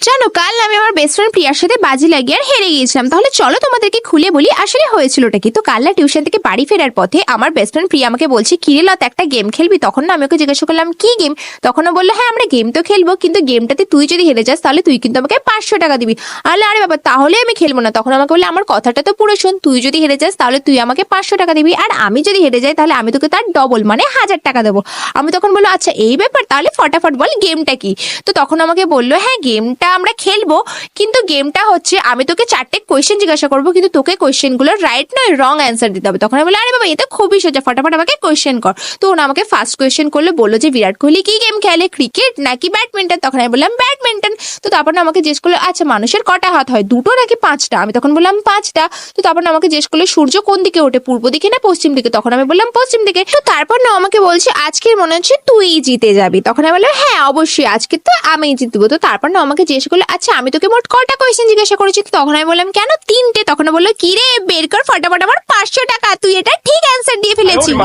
জানো কাল আমি আমার বেস্ট ফ্রেন্ড প্রিয়ার সাথে বাজি লাগিয়ে আর হেরে গিয়েছিলাম। তাহলে চলো তোমাদেরকে খুলে বলি আসলে হয়েছিলটা কি। তো কাল না টিউশন থেকে বাড়ি ফেরার পথে আমার বেস্ট ফ্রেন্ড প্রিয়া আমাকে বলছে কিরে লতা একটা গেম খেলবি। তখন না আমি ওকে জিজ্ঞাসা করলাম কি গেম। তখনও বললো হ্যাঁ আমরা গেম তো খেলবো, কিন্তু গেমটাতে তুই যদি হেরে যাস তাহলে তুই কিন্তু আমাকে 500 টাকা দিবি। আরে বাবা তাহলে আমি খেলবো না। তখন আমাকে বললে আমার কথাটা তো পুরো শোন, তুই যদি হেরে যাস তাহলে তুই আমাকে 500 টাকা দিবি, আর আমি যদি হেরে যাই তাহলে আমি তোকে তার ডবল মানে 1000 টাকা দেবো। আমি তখন বললো আচ্ছা এই ব্যাপার, তাহলে ফটাফট বল গেমটা কি। তো তখন আমাকে বললো হ্যাঁ গেমটা আমরা খেলবো, কিন্তু গেমটা হচ্ছে আমি তোকে 4টে কোয়েশ্চেন জিজ্ঞাসা করবো, কিন্তু তোকে কোয়েশ্চেন গুলো রাইট নয় রং অ্যান্সার দিতে হবে। তখন আমি বললাম আরে বাবা এটা খুবই সোজা, ফটাফট আমাকে কোয়েশ্চেন কর। তো ওনা আমাকে ফার্স্ট কোয়েশ্চেন করলো, বললো যে বিরাট কোহলি কি গেম খেলে, ক্রিকেট নাকি ব্যাডমিন্টন। তখন আমি বললাম ব্যাডমিন্টন। তো তারপর না আমাকে জিজ্ঞেস করলো আচ্ছা মানুষের কটা হাত হয়, দুটো নাকি 5টা। আমি তখন বললাম 5টা। তো তারপর না আমাকে জিজ্ঞেস করলো সূর্য কোন দিকে ওঠে, পূর্ব দিকে না পশ্চিম দিকে। তখন আমি বললাম পশ্চিম দিকে। তো তারপর না আমাকে বলছে আজকের মনে হচ্ছে তুই জিতে যাবি। তখন আমি বললাম হ্যাঁ অবশ্যই আজকে তো আমি জিতবো। তো তারপর না আমাকে জিজ্ঞেস করলো আচ্ছা আমি তোকে মোট কটা কোয়েশ্চেন জিজ্ঞাসা করেছি। তখন আমি বললাম কেন 3টে। তখন বললো কি রে বের কর ফটাফট আমার 500 টাকা, তুই এটা ঠিক অ্যান্সার দিয়ে ফেলেছিস।